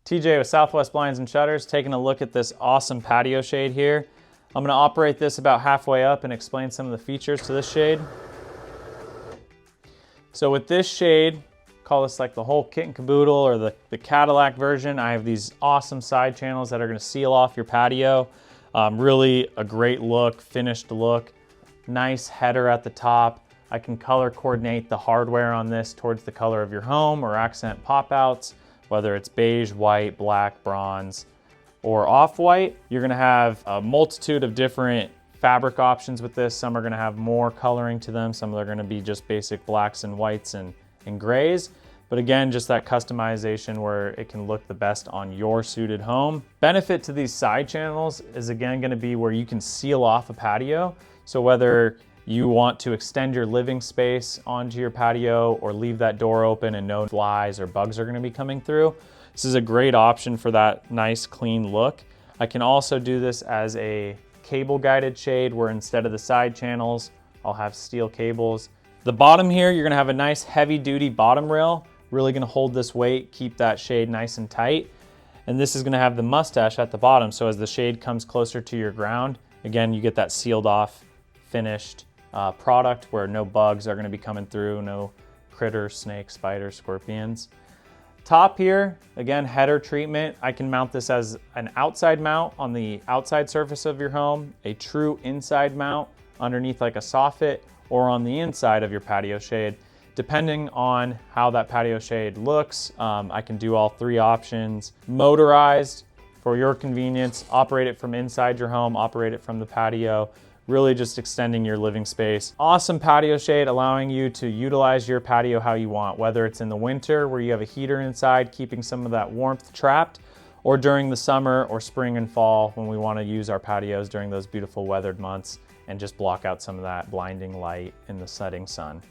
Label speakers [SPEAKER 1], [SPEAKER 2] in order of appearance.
[SPEAKER 1] TJ with Southwest Blinds and Shutters, taking a look at this awesome patio shade here. I'm going to operate this about halfway up and explain some of the features to this shade. So with this shade, call this like the whole kit and caboodle or the Cadillac version. I have these awesome side channels that are going to seal off your patio. Really a great look, finished look. Nice header at the top. I can color coordinate the hardware on this towards the color of your home or accent pop outs, whether it's beige, white, black, bronze, or off-white. You're gonna have a multitude of different fabric options with this. Some are gonna have more coloring to them. Some are gonna be just basic blacks and whites and grays. But again, just that customization where it can look the best on your suited home. Benefit to these side channels is again gonna be where you can seal off a patio. So whether you want to extend your living space onto your patio or leave that door open and no flies or bugs are gonna be coming through, this is a great option for that nice clean look. I can also do this as a cable guided shade where instead of the side channels, I'll have steel cables. The bottom here, you're gonna have a nice heavy duty bottom rail, really gonna hold this weight, keep that shade nice and tight. And this is gonna have the mustache at the bottom. So as the shade comes closer to your ground, again, you get that sealed off, finished product where no bugs are going to be coming through, no critters, snakes, spiders, scorpions. Top here, again, header treatment. I can mount this as an outside mount on the outside surface of your home, a true inside mount underneath like a soffit, or on the inside of your patio shade. Depending on how that patio shade looks, I can do all three options. Motorized for your convenience, operate it from inside your home, operate it from the patio, really just extending your living space. Awesome patio shade, allowing you to utilize your patio how you want, whether it's in the winter where you have a heater inside, keeping some of that warmth trapped, or during the summer or spring and fall when we want to use our patios during those beautiful weathered months and just block out some of that blinding light in the setting sun.